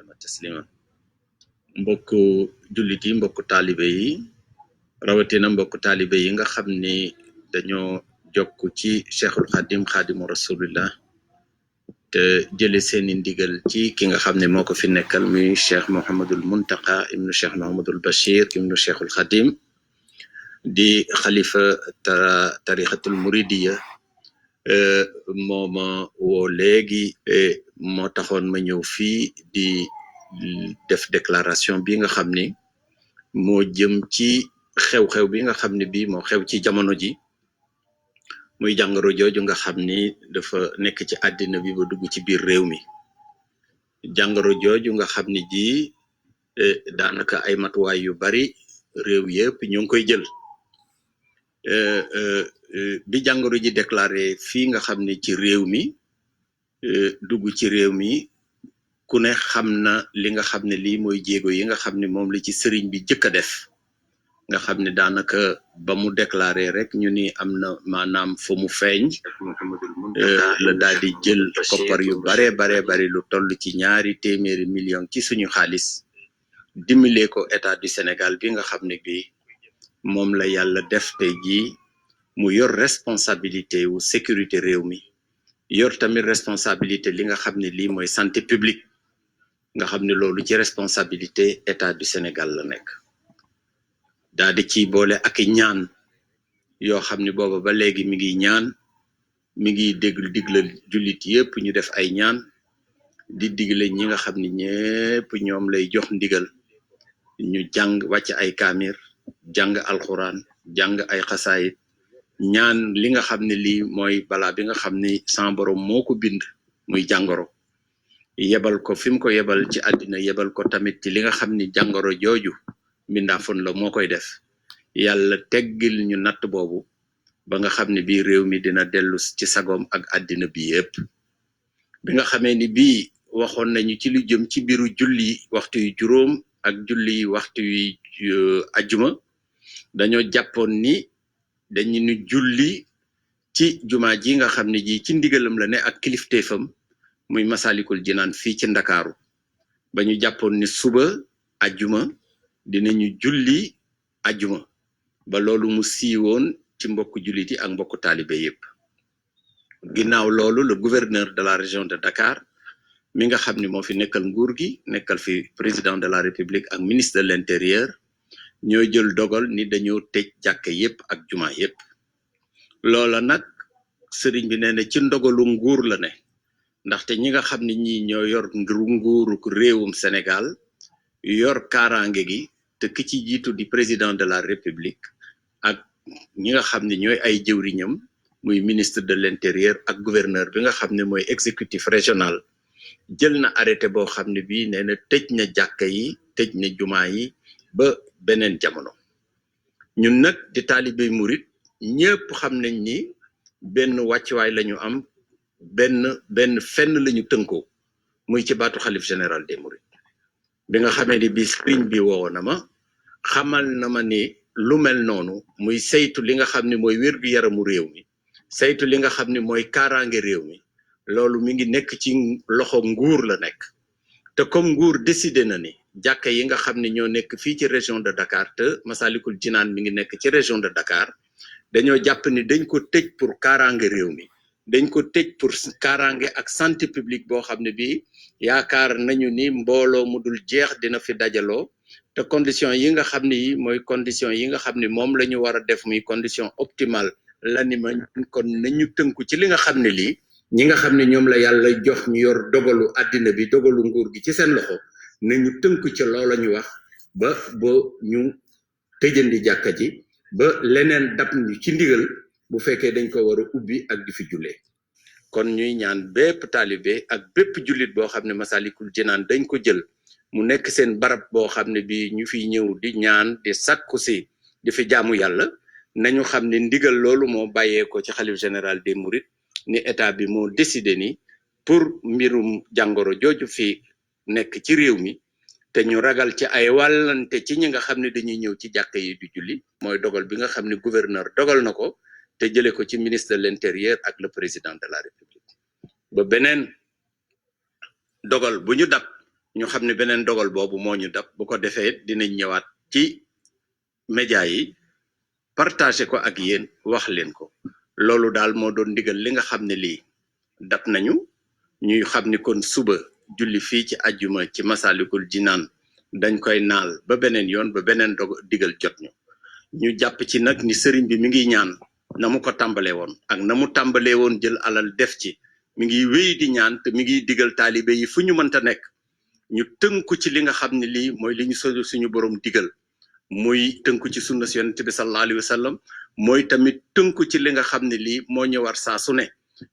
sallama taslima mbokku jullit yi mbokku taalibe yi rawatina mbokku taalibe yi nga xam ni dañoo jokk ci Cheikhul Khadim Khadimu Rasulillah te jële seeni ndigal ci ki nga xam ne moo ko fi nekkal muy Cheikh Mouhamadul Muntaqa ibnu Cheikh Mouhamadul Bachir ibnu Cheikhul Khadim di xalifa tarixatul muridiya mooma woo léegi moo taxoon ma ñëw fii di def déclaration bi nga xam ni moo jëm ci xew-xew bi nga xam ne bii moo xew ci jamono ji muy jàngoro jooju nga xam ni dafa nekk ci àddina bi ba dugg ci biir réew mi jàngoro jooju nga xam ni ji daanaka ay matuwaay yu bari réew yëpp ñu ngi koy jël bi jàngoro ji déclaré fii nga xam ni ci réew mi dugg ci réew mi ku ne xam na li nga xam ne lii mooy jéego yi nga xam ne moom la ci sëriñ bi jëkk a def nga xam ne daanaka ba mu déclaré rek ñu ni am na maanaam fa mu feeñ la daal di jël koppar yu bare lu toll ci 200 millions ci suñu xaalis dimbalee ko état du Sénégal bi nga xam ne bi moom la yàlla def tey jii mu yor responsabilité wu sécurité réew mi yor tamit responsabilité li nga xam ne lii mooy santé publique nga xam ne loolu ci responsabilité état du Sénégal la nekk daal di ci boole ak ñaan yoo xam ne booba ba léegi mi ngi ñaan mi ngi digla jullit yépp ñu def ay ñaan di digle ñi nga xam ne ñépp ñoom lay jox ndigal ñu jàng wàcc ay kaamir jàng alxuraan jàng ay xasaayit ñaan li nga xam ne lii mooy balaa bi nga xam ni sa borom moo ko bind muy jàngoro yebal ko fi mu ko yebal ci àddina yebal ko tamit ci li nga xam ni jàngoro jooju mbindaafoon la moo koy def yàlla teggil ñu natt boobu ba nga xam ne bii réew mi dina dellu ci sagoom ak àddina bi yépp bi nga xamee ni bii waxoon nañu ci lu jëm ci biiru julli waxtu yu juróom ak julli waxtu yu ajjuma dañoo jàppoon ni dañu ñu julli ci jumaa ji nga xam ne ji ci ndigalam la ne ak kilifteefam muy Masalikul Jinaan fii ci Ndakaaru ba ñu jàppoon ni suba ajjuma dinañu julli ajjuma ba loolu mu siiwoon ci mbokku jullit yi ak mbokku taalibe yépp ginnaaw loolu le gouverneur de la région de Dakar mi nga xam ne moo fi nekkal nguur gi nekkal fi président de la République ak ministre de l'intérieur ñoo jël dogal ni dañoo tëj jàkka yépp ak juma yépp loola nag sëriñ bi nee na ci ndogalu nguur la ne ndaxte ñi nga xam ne ñi ñoo yor nguuru réewum Sénégal yor kaaraange gi te ki ci jiitu di président de la République ak ñi nga xam ne ñooy ay jëwriñam muy ministre de l'intérieur ak gouverneur bi nga xam ne mooy exécutif régional jël na arrêté boo xam ne bii nee na tëj na jàkka yi tëj na jumaa yi ba beneen jamono ñun nag di taalibe murit ñëpp xam nañ ni benn wàccuwaay lañu am benn fenn lañu tënkoo muy ci baatu xalif général des mourides bi nga xamee ni bi sëriñ bi woo na ma xamal na ma ni lu mel noonu muy saytu li nga xam ne mooy wér-gu-yaramu réew mi saytu li nga xam ne mooy kaaraange réew mi loolu mi ngi nekk ci loxo nguur la nekk te comme nguur décidé na ni jàkka yi nga xam ne ñoo nekk fii ci région de Dakar te Masalikul Jinaan mi ngi nekk ci région de Dakar dañoo jàpp ni dañ ko tëj pour kaaraange réew mi dañ ko tëj pour kaaraange ak santé publique boo xam ne bii yaakaar nañu ni mbooloo mu dul jeex dina fi dajaloo te condition yi nga xam ne yi mooy condition yi nga xam ne moom la ñu war a def muy condition optimale la ni ma kon nañu tënku ci li nga xam ne lii ñi nga xam ne ñoom la yàlla jox ñu yor dogalu àddina bi dogalu nguur gi ci seen loxo nañu tënku ci loola ñu wax ba ñu tëjandi jàkka ji ba leneen dab ñu ci ndigal bu fekkee dañ ko war a ubbi ak di fi jullee kon ñuy ñaan bépp taalibe ak bépp jullit boo xam ne Masalikul Jinaan dañ ko jël mu nekk seen barab boo xam ne bi ñu fiy ñëw di ñaan di sakku si di fi jaamu yàlla nañu xam ne ndigal loolu moo bàyyee ko ci xalif général des mourides ni état bi moo décidé ni pour mbirum jàngoro jooju fi nekk ci réew mi te ñu ragal ci ay wàllante ci ñi nga xam ne dañuy ñëw ci jàkka yi di julli mooy dogal bi nga xam ne gouverneur dogal na ko te jële ko ci ministre de l'intérieur ak le président de la République ba beneen dogal bu ñu dab ñu xam ne beneen dogal boobu moo ñu dab bu ko defee dinañ ñëwaat ci média yi partagé ko ak yéen wax leen ko loolu daal moo doon ndigal li nga xam ne lii dab nañu ñuy xam ni kon suba julli fii ci ajjuma ci Masalikul Jinaan dañ koy naal ba beneen yoon ba beneen digal jot ñu jàpp ci nag ni sëriñ bi mi ngi ñaan na mu ko tàmbalee woon ak na mu tàmbalee woon jël alal def ci mi ngi wéy di ñaan te mi ngi digal taalibe yi fu ñu mënta nekk ñu tënku ci li nga xam ne lii mooy li ñu suñu borom digal muy tënku ci sunna si yonent bi sallallahu alayhi wa sallam mooy tamit tënku ci li nga xam ne lii moo ñu war saa su ne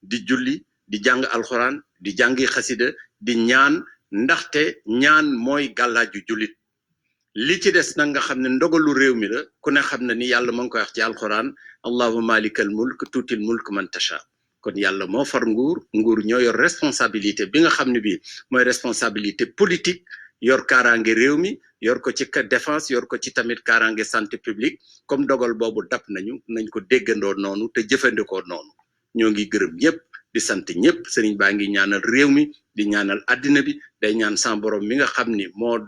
di julli di jàng alxuraan di jàngi xasida di ñaan ndaxte ñaan mooy gàllaaju jullit li ci des nag nga xam ne ndogalu réew mi la ku ne xam na ni yàlla ma ngi koy wax ci alxuraan allahumma malikal mulk tuutil mulk man tasha kon yàlla moo far nguur ñoo yor responsabilité bi nga xam ne bii mooy responsabilité politique yor kaaraange réew mi yor ko ci défense yor ko ci tamit kaaraange santé publique comme dogal boobu dab nañ ko déggandoo noonu te jëfandikoo noonu ñoo ngi gërëm ñëpp di sant ñëpp sëriñ baa ngi ñaanal réew mi di ñaanal àddina bi day ñaan sa borom mi nga xam ni moo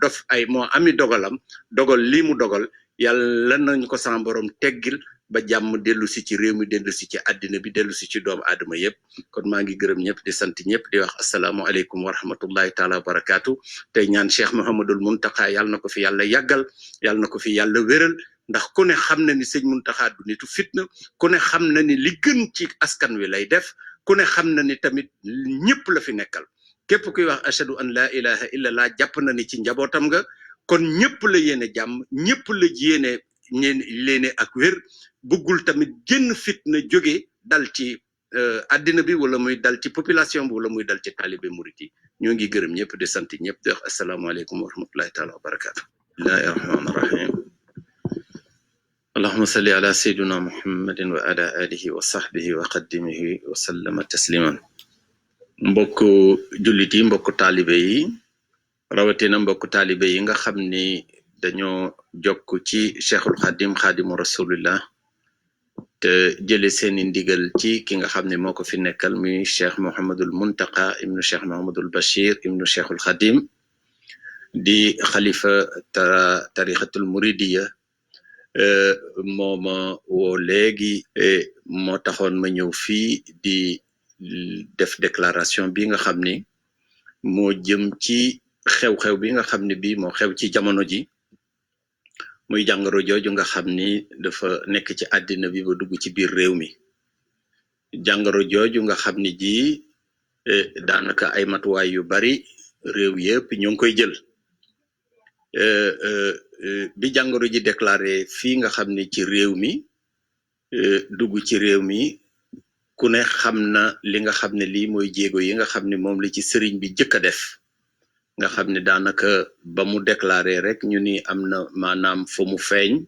ami dogalam dogal lii mu dogal yàlla nañu ko sa borom teggil ba jàmm dellu si ci réew mi dellu si ci àddina bi dellu si ci doomu aadama yëpp kon maa ngi gërëm ñëpp di sant ñëpp di wax asalaamualeykum wa rahmatullahi taala wa barakaatu tey ñaan Cheikh Mouhamadul Muntaxa yàlla na ko fi yàlla yàggal yàlla na ko fi yàlla wéral ndax ku ne xam na ni sëñ Muntaxa du nitu fitna ku ne xam na ni li gën ci askan wi lay def ku ne xam na ni tamit ñëpp la fi nekkal képp kuy wax ashadu an la ilaha illallah jàpp na ni ci njabootam nga kon ñëpp la yéene jàmm ñëpp la yéene leene ak wér bëggul tamit génn fitna jóge dal ci àddina bi wala muy dal ci population bi wala muy dal ci talibé murit yi ñoo ngi gërëm ñëpp di sant ñëpp di wax asalaamaaleykum wa rahmatullahi taala wa barakatu bismillahi rahmaani rahim allahuma salli ala sayyidina muhammadin wa ala alihi wa sahbihi wa qaddimihi wa sallama tasliman mbokk jullit yi mbokk taalibe yi rawatina mbokk taalibe yi nga xam ni dañoo jokk ci cheikhul xadim xadimu rasulillah te jële seeni ndigal ci ki nga xam ne moo ko fi nekkal muy cheikh Mouhamadul Muntaqa ibnu cheikh Mouhamadul Bachir ibnu cheikhul xadim di xalifa tarixatul muridiya mooma woo léegi moo taxoon ma ñëw fii di def déclaration bi nga xam ni moo jëm ci xew-xew bi nga xam ne bii moo xew ci jamono ji muy jàngoro jooju nga xam ni dafa nekk ci àddina bi ba dugg ci biir réew mi jàngoro jooju nga xam ni ji daanaka ay matuwaay yu bari réew yëpp ñu ngi koy jël bi jàngoro ji déclaré fii nga xam ni ci réew mi dugg ci réew mi ku ne xam na li nga xam ne lii mooy jéego yi nga xam ne moom la ci sëriñ bi jëkk a def nga xam ne daanaka ba mu déclaré rek ñu ni am na maanaam fa mu feeñ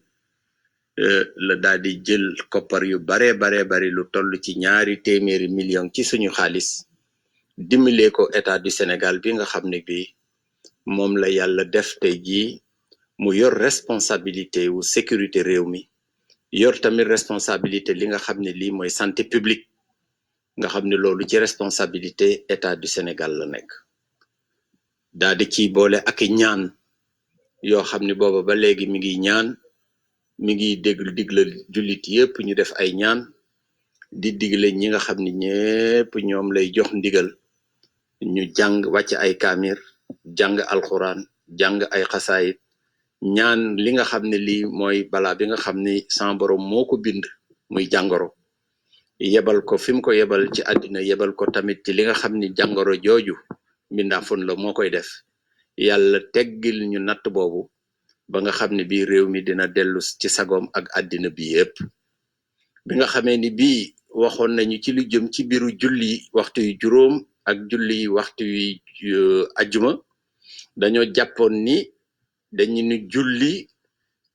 la daal di jël koppar yu bari lu toll ci 200 millions ci suñu xaalis dimbalee ko état du Sénégal bi nga xam ne bi moom la yàlla def tey jii mu yor responsabilité wu sécurité réew mi yor tamit responsabilité li nga xam ne lii mooy santé publique nga xam ne loolu ci responsabilité état du Sénégal la nekk daal di ciy boole ak ñaan yoo xam ne booba ba léegi mi ngi ñaan mi ngi digla jullit yépp ñu def ay ñaan di digle ñi nga xam ne ñépp ñoom lay jox ndigal ñu jàng wàcc ay kaamir jàng alxuraan jàng ay xasaayit ñaan li nga xam ne lii mooy balaa bi nga xam ni sa borom moo ko bind muy jàngoro yebal ko fi mu ko yebal ci àddina yebal ko tamit ci li nga xam ni jàngoro jooju mbindaafoon la moo koy def yàlla teggil ñu natt boobu ba nga xam ne bii réew mi dina dellu ci sagoom ak àddina bi yépp bi nga xamee ni bii waxoon nañu ci lu jëm ci biiru julli waxtu yu juróom ak julli waxtu yu ajjuma dañoo jàppoon ni dañu ni julli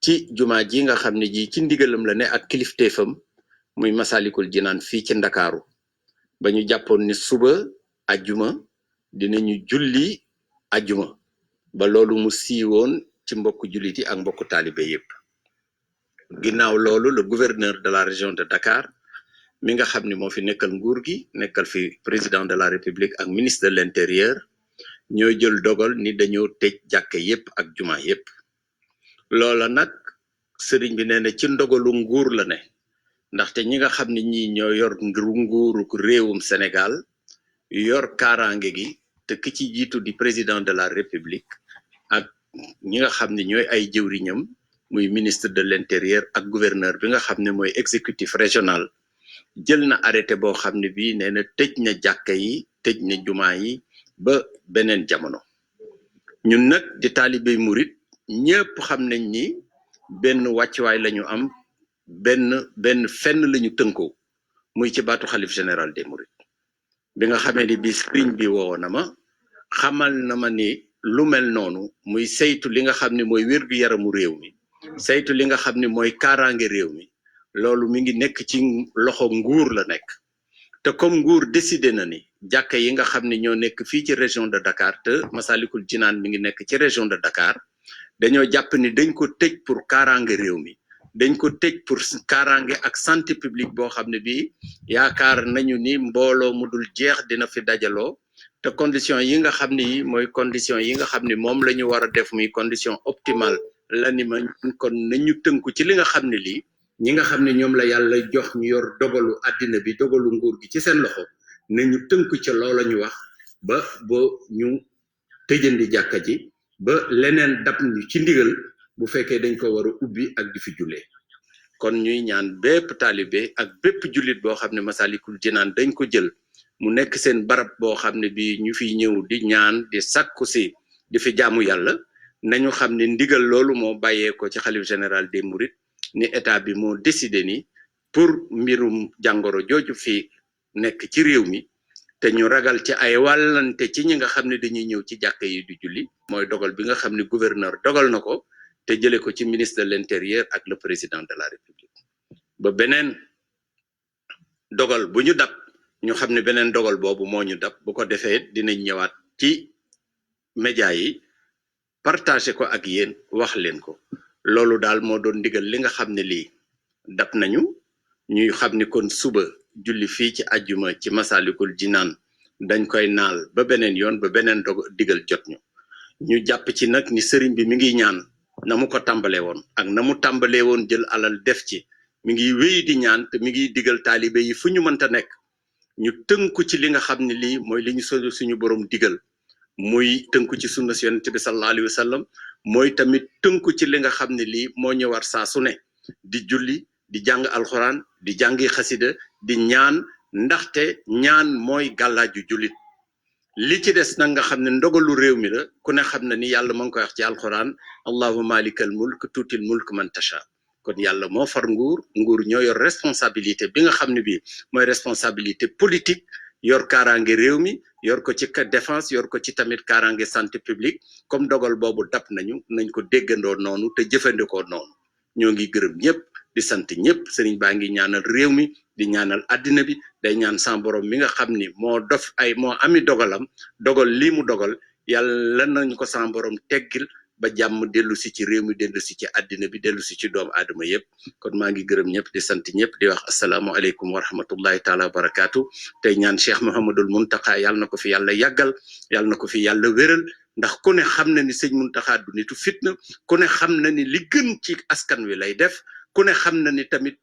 ci jumaa ji nga xam ne ji ci ndigalam la ne ak kilifteefam muy Masalikul Jinaan fii ci Ndakaaru ba ñu jàppoon ni suba ajjuma dinañu julli ajjuma ba loolu mu siiwoon ci mbokku jullit yi ak mbokku taalibe yépp ginnaaw loolu le gouverneur de la région de Dakar mi nga xam ne moo fi nekkal nguur gi nekkal fi président de la République ak ministre de l'intérieur ñoo jël dogal ni dañoo tëj jàkke yépp ak juma yépp loola nag sëriñ bi nee na ci ndogalu nguur la ne ndaxte ñi nga xam ne ñi ñoo yor nguuru réewum Sénégal yor kaaraange gi te ki ci jiitu di président de la république ak ñi nga xam ne ñooy ay jëwriñam muy ministre de l'intérieur ak gouverneur bi nga xam ne mooy exécutif régional jël na arrêté boo xam ne bii nee na tëj na jàkka yi tëj na jumaa yi ba beneen jamono ñun nag di taalibe murit ñëpp xam nañ ni benn wàccuwaay lañu am benn fenn lañu tënkoo muy ci baatu xalif général des mourides bi nga xamee ni bi sëriñ bi woo na ma xamal na ma ni lu mel noonu muy saytu li nga xam ne mooy wér-gu-yaramu réew mi saytu li nga xam ne mooy kaaraange réew mi loolu mi ngi nekk ci loxo nguur la nekk te comme nguur décidé na ni jàkka yi nga xam ne ñoo nekk fii ci région de Dakar te Masalikul Jinaan mi ngi nekk ci région de Dakar dañoo jàpp ni dañ ko tëj pour kaaraange réew mi dañ ko tëj pour kaaraange ak santé publique boo xam ne bii yaakaar nañu ni mbooloo mu dul jeex dina fi dajaloo te condition yi nga xam ne yi mooy condition yi nga xam ne moom la ñu war a def muy condition optimale la ni ma kon nañu tënku ci li nga xam ne lii ñi nga xam ne ñoom la yàlla jox ñu yor dogalu àddina bi dogalu nguur gi ci seen loxo nañu tënku ca loola ñu wax ba ñu tëjandi jàkka ji ba leneen dab ñu ci ndigal bu fekkee dañ ko war a ubbi ak di fi jullee kon ñuy ñaan bépp taalibe ak bépp jullit boo xam ne Masalikul Jinaan dañ ko jël mu nekk seen barab boo xam ne bi ñu fiy ñëw di ñaan di sakku si di fi jaamu yàlla nañu xam ne ndigal loolu moo bàyyee ko ci xalif général des mourides ni état bi moo décidé ni pour mbirum jàngoro jooju fi nekk ci réew mi te ñu ragal ci ay wàllante ci ñi nga xam ne dañuy ñëw ci jàkka yi di julli mooy dogal bi nga xam ne gouverneur dogal na ko te jële ko ci ministre de l'intérieur ak le président de la république ba beneen dogal bu ñu dab ñu xam ne beneen dogal boobu moo ñu dab bu ko defee dinañ ñëwaat ci média yi partagé ko ak yéen wax leen ko loolu daal moo doon ndigal li nga xam ne lii dab nañu ñuy xam ni kon suba julli fii ci àjjuma ci Masalikul Jinaan dañ koy naal ba beneen yoon ba beneen digal jot ñu jàpp ci nag ni sëriñ bi mi ngi ñaan na mu ko tàmbalee woon ak na mu tàmbalee woon jël alal def ci mi ngi wéy di ñaan te mi ngi digal taalibe yi fu ñu mënta nekk ñu tënku ci li nga xam ne lii mooy li ñu suñu borom digal muy tënku ci sunna si yonent bi sallallahu alayhi wa sallam mooy tamit tënku ci li nga xam ne lii moo ñu war saa su ne di julli di jàng alxuraan di jàngi xasida di ñaan ndaxte ñaan mooy gàllaaju jullit li ci des nag nga xam ne ndogalu réew mi la ku ne xam na ni yàlla ma ngi koy wax ci alxuraan allahumma malikal mulk tuutil mulk man tasha kon yàlla moo far nguur ñoo yor responsabilité bi nga xam ne bii mooy responsabilité politique yor kaaraange réew mi yor ko ci défense yor ko ci tamit kaaraange santé publique comme dogal boobu dab nañ ko déggandoo noonu te jëfandikoo noonu ñoo ngi gërëm ñëpp di sant ñëpp sëriñ baa ngi ñaanal réew mi di ñaanal àddina bi day ñaan sa borom mi nga xam ni moo ami dogalam dogal lii mu dogal yàlla nañu ko sa borom teggil ba jàmm dellu si ci réew mi dellu si ci àddina bi dellu si ci doomu aadama yëpp kon maa ngi gërëm ñëpp di sant ñëpp di wax asalaamualeykum wa rahmatullahi taala wa barakaatu tey ñaan Cheikh Mouhamadul Muntaxa yàlla na ko fi yàlla yàggal yàlla na ko fi yàlla wéral ndax ku ne xam na ni sëñ Muntaxa du nitu fitna ku ne xam na ni li gën ci askan wi lay def ku ne xam na ni tamit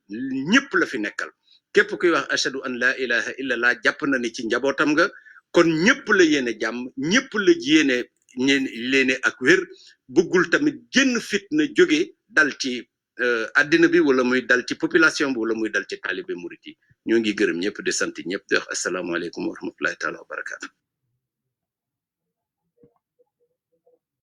ñëpp la fi nekkal képp kuy wax ashadu an la ilaha illallah jàpp na ni ci njabootam nga kon ñëpp la yéene jàmm ñëpp la yéene leene ak wér bëggul tamit génn fitna jóge dal ci àddina bi wala muy dal ci population bi wala muy dal ci taalibe murit yi ñoo ngi gërëm ñëpp di sant ñëpp di wax asalaamaaleykum wa rahmatullahi taala wa barakaatu